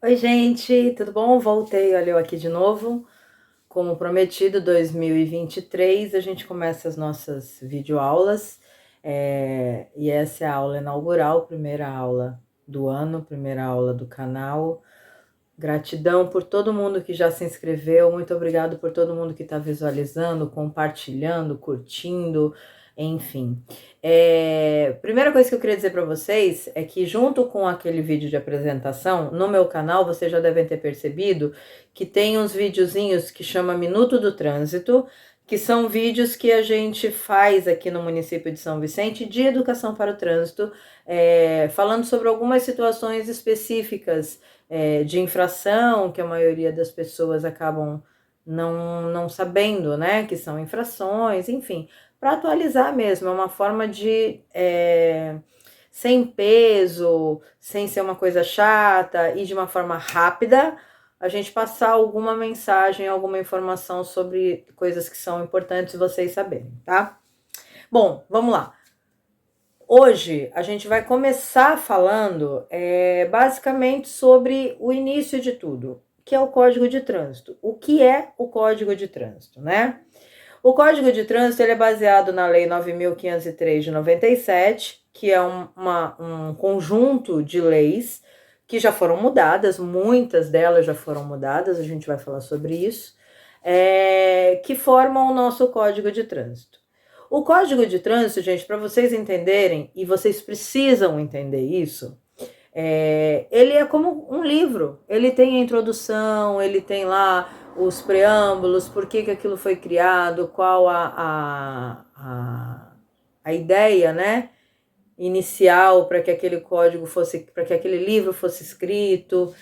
Oi, gente, tudo bom? Voltei, olha eu aqui de novo. Como prometido, 2023, a gente começa as nossas videoaulas. E essa é a aula inaugural, primeira aula do ano, primeira aula do canal. Gratidão por todo mundo que já se inscreveu, muito obrigado por todo mundo que está visualizando, compartilhando, curtindo, enfim. Primeira coisa que eu queria dizer para vocês é que junto com aquele vídeo de apresentação, no meu canal, vocês já devem ter percebido que tem uns videozinhos que chama Minuto do Trânsito, que são vídeos que a gente faz aqui no município de São Vicente de educação para o trânsito, falando sobre algumas situações específicas de infração, que a maioria das pessoas acabam não sabendo, né, que são infrações, enfim, para atualizar mesmo, é uma forma de, sem peso, sem ser uma coisa chata e de uma forma rápida, a gente passar alguma mensagem, alguma informação sobre coisas que são importantes vocês saberem, tá? Bom, vamos lá. Hoje a gente vai começar falando basicamente sobre o início de tudo, que é o Código de Trânsito. O que é o Código de Trânsito, né? O Código de Trânsito ele é baseado na Lei 9.503 de 97, que é um conjunto de leis que já foram mudadas, muitas delas já foram mudadas, a gente vai falar sobre isso, que formam o nosso Código de Trânsito. O Código de Trânsito, gente, para vocês entenderem, e vocês precisam entender isso, ele é como um livro. Ele tem a introdução, ele tem lá os preâmbulos, por que aquilo foi criado, qual a ideia, né, inicial para que aquele código fosse, para que aquele livro fosse escrito,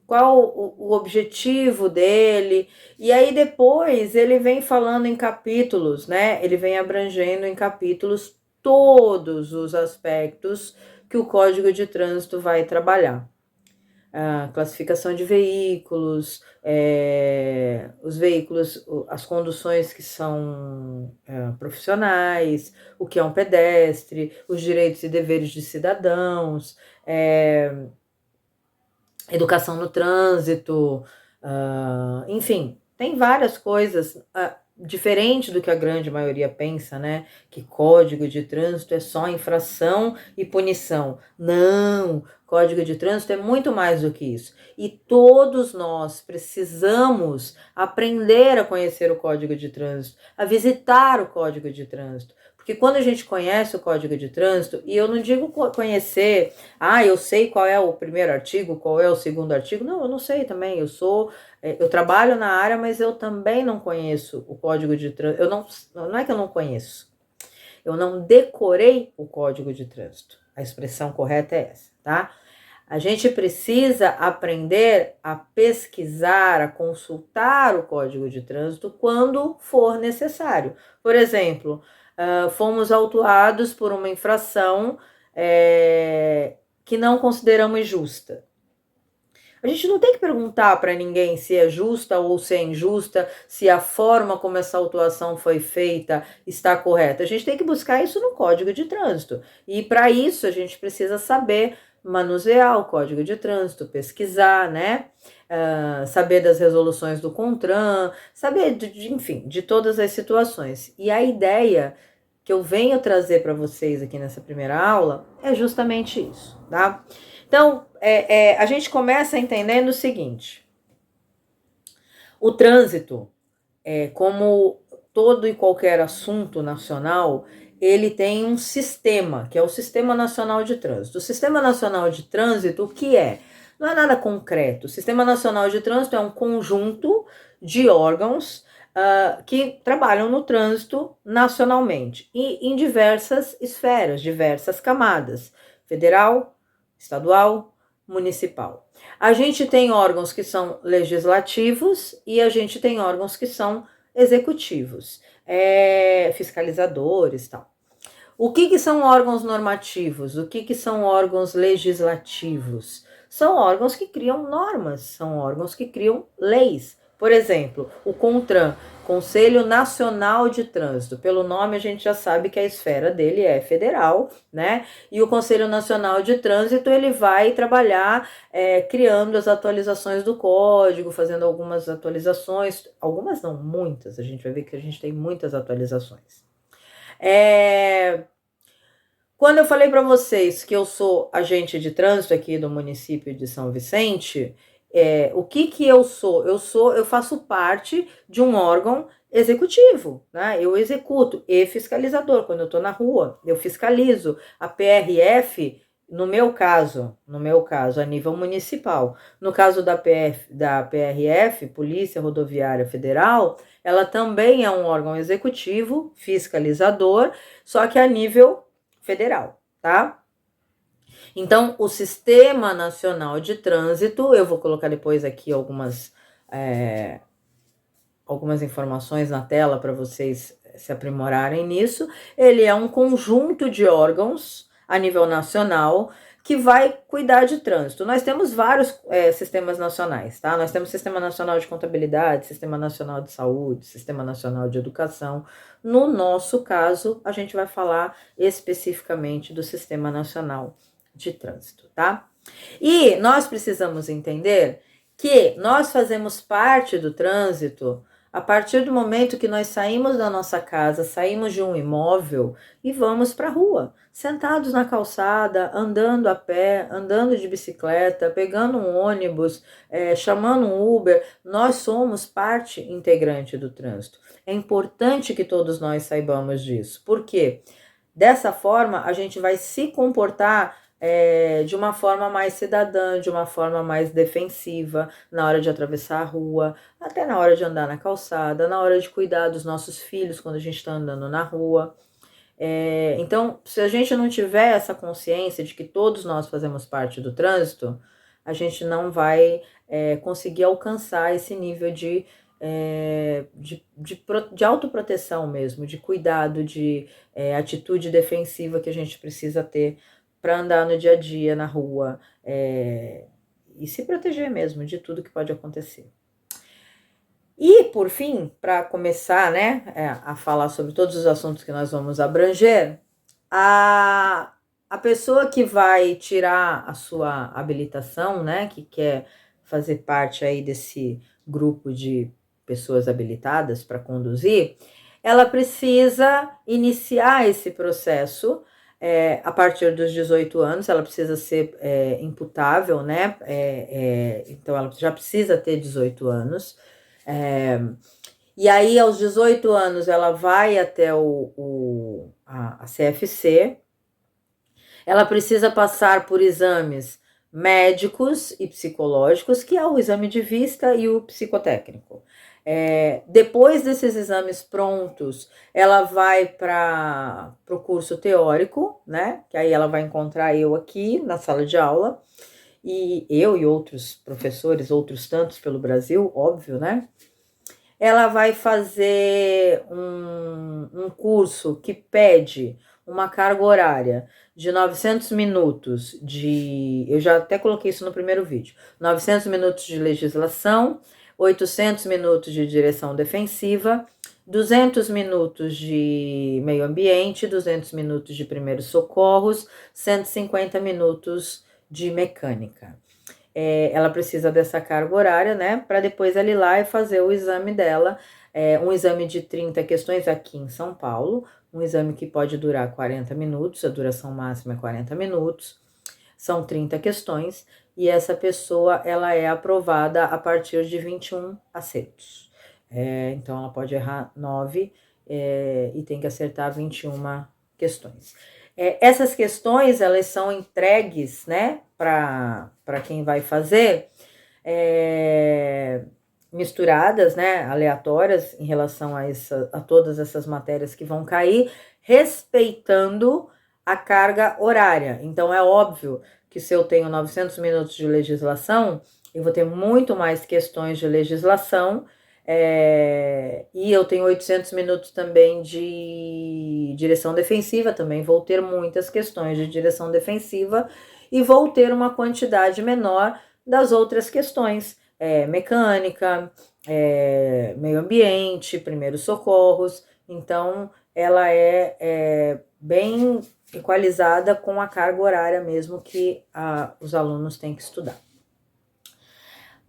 qual o objetivo dele, e aí depois ele vem falando em capítulos, né? Ele vem abrangendo em capítulos todos os aspectos que o Código de Trânsito vai trabalhar. A classificação de veículos, os veículos, as conduções que são profissionais, o que é um pedestre, os direitos e deveres de cidadãos, educação no trânsito, enfim, tem várias coisas, diferente do que a grande maioria pensa, né? Que código de trânsito é só infração e punição. Não, código de trânsito é muito mais do que isso. E todos nós precisamos aprender a conhecer o código de trânsito, a visitar o código de trânsito. Porque quando a gente conhece o código de trânsito, e eu não digo conhecer, eu sei qual é o primeiro artigo, qual é o segundo artigo. Não, eu não sei também. Eu trabalho na área, mas eu também não conheço o código de trânsito. Não é que eu não conheço. Eu não decorei o código de trânsito. A expressão correta é essa, tá? A gente precisa aprender a pesquisar, a consultar o código de trânsito quando for necessário. Por exemplo, fomos autuados por uma infração que não consideramos justa. A gente não tem que perguntar para ninguém se é justa ou se é injusta, se a forma como essa autuação foi feita está correta. A gente tem que buscar isso no Código de Trânsito. E para isso a gente precisa saber manusear o Código de Trânsito, pesquisar, né? Saber das resoluções do CONTRAN, saber, enfim, de todas as situações. E a ideia que eu venho trazer para vocês aqui nessa primeira aula é justamente isso, tá? Então, a gente começa entendendo o seguinte: o trânsito, como todo e qualquer assunto nacional, ele tem um sistema, que é o Sistema Nacional de Trânsito. O Sistema Nacional de Trânsito, o que é? Não é nada concreto. O Sistema Nacional de Trânsito é um conjunto de órgãos que trabalham no trânsito nacionalmente e em diversas esferas, diversas camadas: federal, estadual, municipal. A gente tem órgãos que são legislativos e a gente tem órgãos que são executivos, fiscalizadores e tal. O que são órgãos normativos? O que são órgãos legislativos? São órgãos que criam normas, são órgãos que criam leis, Por exemplo, o CONTRAN, Conselho Nacional de Trânsito. Pelo nome a gente já sabe que a esfera dele é federal, né? E o Conselho Nacional de Trânsito, ele vai trabalhar criando as atualizações do código, fazendo algumas atualizações, algumas não, muitas, a gente vai ver que a gente tem muitas atualizações. Quando eu falei para vocês que eu sou agente de trânsito aqui do município de São Vicente, o que eu sou? Eu faço parte de um órgão executivo, né? Eu executo e fiscalizador. Quando eu estou na rua, eu fiscalizo. A PRF, no meu caso, a nível municipal, no caso da PRF, Polícia Rodoviária Federal, ela também é um órgão executivo, fiscalizador, só que a nível federal, tá? Então, o Sistema Nacional de Trânsito, eu vou colocar depois aqui algumas informações na tela para vocês se aprimorarem nisso. Ele é um conjunto de órgãos a nível nacional que vai cuidar de trânsito. Nós temos vários sistemas nacionais, tá? Nós temos Sistema Nacional de Contabilidade, Sistema Nacional de Saúde, Sistema Nacional de Educação. No nosso caso, a gente vai falar especificamente do Sistema Nacional de Trânsito, tá? E nós precisamos entender que nós fazemos parte do trânsito a partir do momento que nós saímos da nossa casa, saímos de um imóvel e vamos para a rua, sentados na calçada, andando a pé, andando de bicicleta, pegando um ônibus, chamando um Uber, nós somos parte integrante do trânsito. É importante que todos nós saibamos disso. Por quê? Dessa forma, a gente vai se comportar de uma forma mais cidadã, de uma forma mais defensiva, na hora de atravessar a rua, até na hora de andar na calçada, na hora de cuidar dos nossos filhos quando a gente está andando na rua. Então, se a gente não tiver essa consciência de que todos nós fazemos parte do trânsito, a gente não vai conseguir alcançar esse nível de autoproteção mesmo, de cuidado, de atitude defensiva que a gente precisa ter para andar no dia a dia, na rua, e se proteger mesmo de tudo que pode acontecer. E, por fim, para começar, né, a falar sobre todos os assuntos que nós vamos abranger, a pessoa que vai tirar a sua habilitação, né, que quer fazer parte aí desse grupo de pessoas habilitadas para conduzir, ela precisa iniciar esse processo a partir dos 18 anos, ela precisa ser imputável, né? Então, ela já precisa ter 18 anos. E aí, aos 18 anos, ela vai até a CFC. Ela precisa passar por exames médicos e psicológicos, que é o exame de vista e o psicotécnico. Depois desses exames prontos, ela vai para o curso teórico, né? Que aí ela vai encontrar eu aqui na sala de aula, e eu e outros professores, outros tantos pelo Brasil, óbvio, né? Ela vai fazer um curso que pede uma carga horária de 900 minutos eu já até coloquei isso no primeiro vídeo, 900 minutos de legislação, 800 minutos de direção defensiva, 200 minutos de meio ambiente, 200 minutos de primeiros socorros, 150 minutos de mecânica. Ela precisa dessa carga horária, né, para depois ela ir lá e fazer o exame dela, um exame de 30 questões aqui em São Paulo, um exame que pode durar 40 minutos, a duração máxima é 40 minutos, são 30 questões, e essa pessoa, ela é aprovada a partir de 21 acertos. Então, ela pode errar 9 e tem que acertar 21 questões. Essas questões, elas são entregues, né, para quem vai fazer, misturadas, né, aleatórias em relação a todas essas matérias que vão cair, respeitando a carga horária. Então, é óbvio que se eu tenho 900 minutos de legislação, eu vou ter muito mais questões de legislação, e eu tenho 800 minutos também de direção defensiva, também vou ter muitas questões de direção defensiva e vou ter uma quantidade menor das outras questões, mecânica, meio ambiente, primeiros socorros. Então, ela é bem equalizada com a carga horária mesmo que os alunos têm que estudar.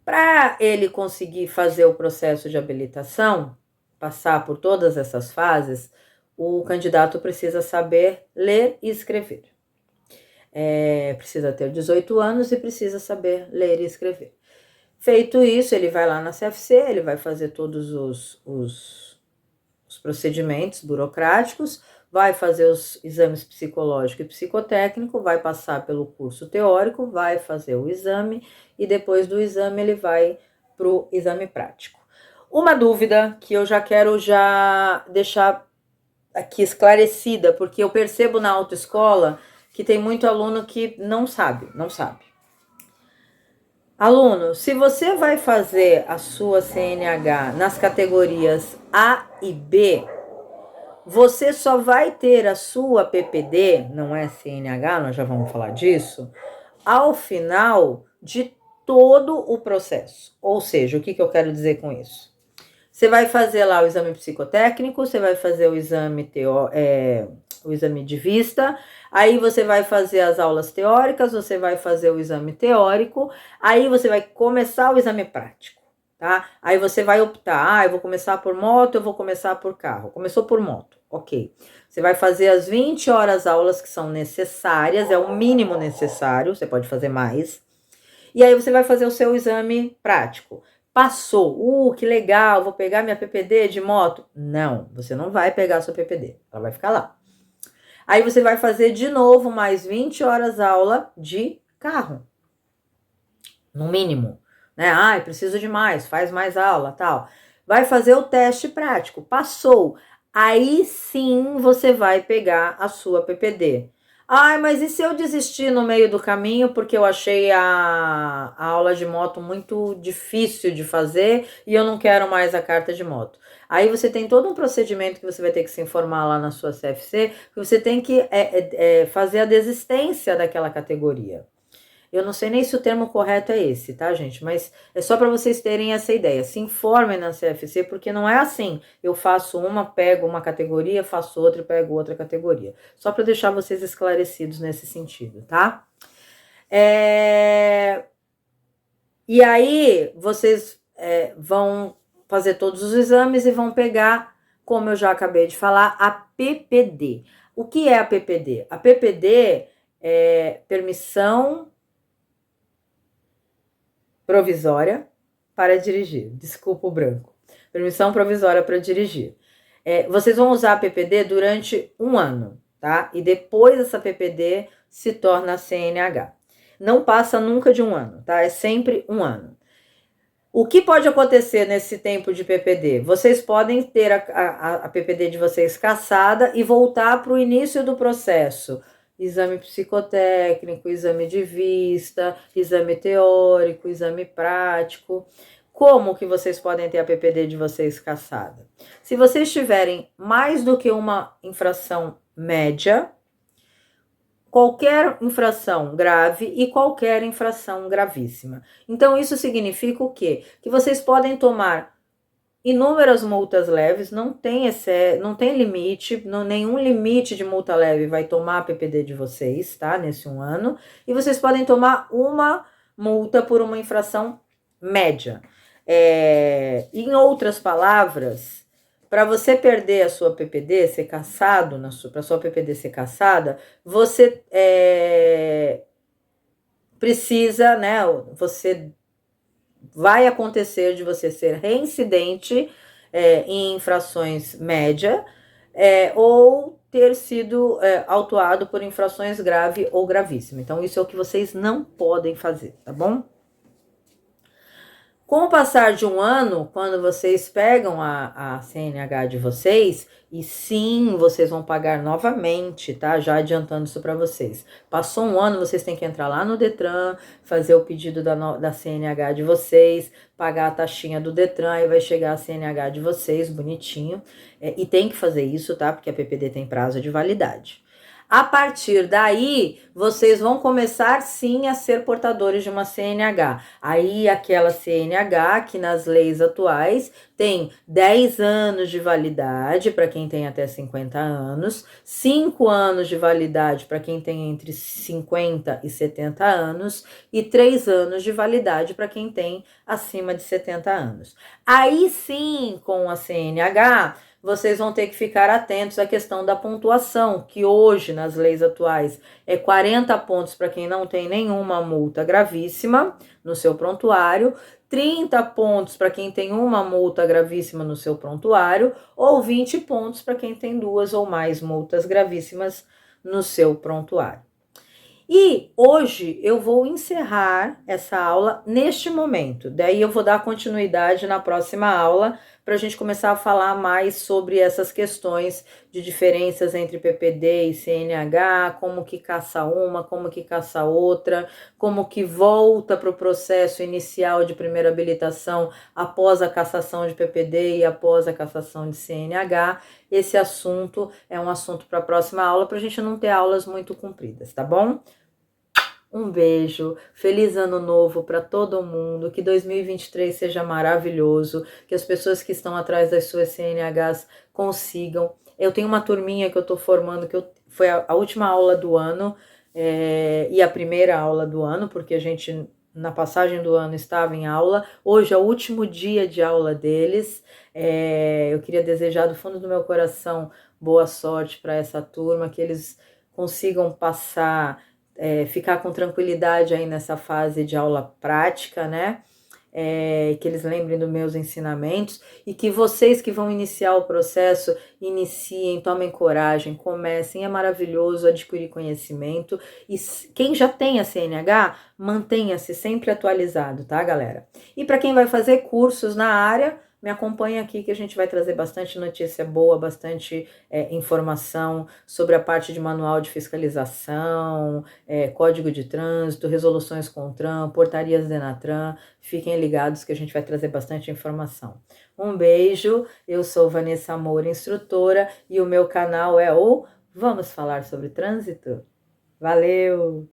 Para ele conseguir fazer o processo de habilitação, passar por todas essas fases, o candidato precisa saber ler e escrever. Precisa ter 18 anos e precisa saber ler e escrever. Feito isso, ele vai lá na CFC, ele vai fazer todos os procedimentos burocráticos, vai fazer os exames psicológico e psicotécnico, vai passar pelo curso teórico, vai fazer o exame e depois do exame ele vai para o exame prático. Uma dúvida que eu já quero deixar aqui esclarecida, porque eu percebo na autoescola que tem muito aluno que não sabe. Aluno, se você vai fazer a sua CNH nas categorias A e B, você só vai ter a sua PPD, não é CNH, nós já vamos falar disso, ao final de todo o processo. Ou seja, o que eu quero dizer com isso? Você vai fazer lá o exame psicotécnico, você vai fazer o exame de vista, aí você vai fazer as aulas teóricas, você vai fazer o exame teórico, aí você vai começar o exame prático, tá? Aí você vai optar, eu vou começar por moto, eu vou começar por carro. Começou por moto, ok. Você vai fazer as 20 horas aulas que são necessárias, é o mínimo necessário, você pode fazer mais. E aí você vai fazer o seu exame prático. Passou, que legal, vou pegar minha PPD de moto. Não, você não vai pegar a sua PPD, ela vai ficar lá. Aí você vai fazer de novo mais 20 horas aula de carro, no mínimo, né? Preciso de mais, faz mais aula, tal. Vai fazer o teste prático, passou. Aí sim você vai pegar a sua PPD. Mas e se eu desistir no meio do caminho porque eu achei a aula de moto muito difícil de fazer e eu não quero mais a carta de moto? Aí você tem todo um procedimento que você vai ter que se informar lá na sua CFC, que você tem que fazer a desistência daquela categoria. Eu não sei nem se o termo correto é esse, tá, gente? Mas é só para vocês terem essa ideia. Se informem na CFC, porque não é assim. Eu faço uma, pego uma categoria, faço outra e pego outra categoria. Só para deixar vocês esclarecidos nesse sentido, tá? E aí, vocês vão fazer todos os exames e vão pegar, como eu já acabei de falar, a PPD. O que é a PPD? A PPD é permissão provisória para dirigir. Desculpa o branco. Permissão provisória para dirigir. Vocês vão usar a PPD durante 1 ano, tá? E depois essa PPD se torna a CNH. Não passa nunca de 1 ano, tá? É sempre 1 ano. O que pode acontecer nesse tempo de PPD? Vocês podem ter a PPD de vocês cassada e voltar para o início do processo. Exame psicotécnico, exame de vista, exame teórico, exame prático. Como que vocês podem ter a PPD de vocês cassada? Se vocês tiverem mais do que uma infração média, qualquer infração grave e qualquer infração gravíssima. Então, isso significa o quê? Que vocês podem tomar inúmeras multas leves, não tem limite, nenhum limite de multa leve vai tomar a PPD de vocês, tá? Nesse 1 ano. E vocês podem tomar uma multa por uma infração média. Em outras palavras, para você perder a sua PPD, ser cassado, para sua PPD ser cassada, você precisa, né? Você vai acontecer de você ser reincidente em infrações média ou ter sido autuado por infrações grave ou gravíssima. Então, isso é o que vocês não podem fazer, tá bom? Com o passar de 1 ano, quando vocês pegam a CNH de vocês, e sim, vocês vão pagar novamente, tá? Já adiantando isso para vocês. Passou 1 ano, vocês têm que entrar lá no Detran, fazer o pedido da CNH de vocês, pagar a taxinha do Detran, aí vai chegar a CNH de vocês, bonitinho. E tem que fazer isso, tá? Porque a PPD tem prazo de validade. A partir daí, vocês vão começar sim a ser portadores de uma CNH. Aí aquela CNH que nas leis atuais tem 10 anos de validade para quem tem até 50 anos, 5 anos de validade para quem tem entre 50 e 70 anos e 3 anos de validade para quem tem acima de 70 anos. Aí sim, com a CNH, vocês vão ter que ficar atentos à questão da pontuação, que hoje, nas leis atuais, é 40 pontos para quem não tem nenhuma multa gravíssima no seu prontuário, 30 pontos para quem tem uma multa gravíssima no seu prontuário, ou 20 pontos para quem tem 2 ou mais multas gravíssimas no seu prontuário. E hoje eu vou encerrar essa aula neste momento, daí eu vou dar continuidade na próxima aula para a gente começar a falar mais sobre essas questões de diferenças entre PPD e CNH, como que caça uma, como que caça outra, como que volta para o processo inicial de primeira habilitação após a cassação de PPD e após a cassação de CNH. Esse assunto é um assunto para a próxima aula, para a gente não ter aulas muito compridas, tá bom? Um beijo, feliz ano novo para todo mundo, que 2023 seja maravilhoso, que as pessoas que estão atrás das suas CNHs consigam. Eu tenho uma turminha que eu estou formando, foi a última aula do ano e a primeira aula do ano, porque a gente na passagem do ano estava em aula. Hoje é o último dia de aula deles. Eu queria desejar do fundo do meu coração boa sorte para essa turma, que eles consigam passar, ficar com tranquilidade aí nessa fase de aula prática, né? Que eles lembrem dos meus ensinamentos e que vocês que vão iniciar o processo, iniciem, tomem coragem, comecem, é maravilhoso adquirir conhecimento e quem já tem a CNH, mantenha-se sempre atualizado, tá, galera? E para quem vai fazer cursos na área, me acompanha aqui que a gente vai trazer bastante notícia boa, bastante informação sobre a parte de manual de fiscalização, código de trânsito, resoluções CONTRAN, portarias DENATRAN. Fiquem ligados que a gente vai trazer bastante informação. Um beijo, eu sou Vanessa Moura, instrutora, e o meu canal é o Vamos Falar sobre Trânsito? Valeu!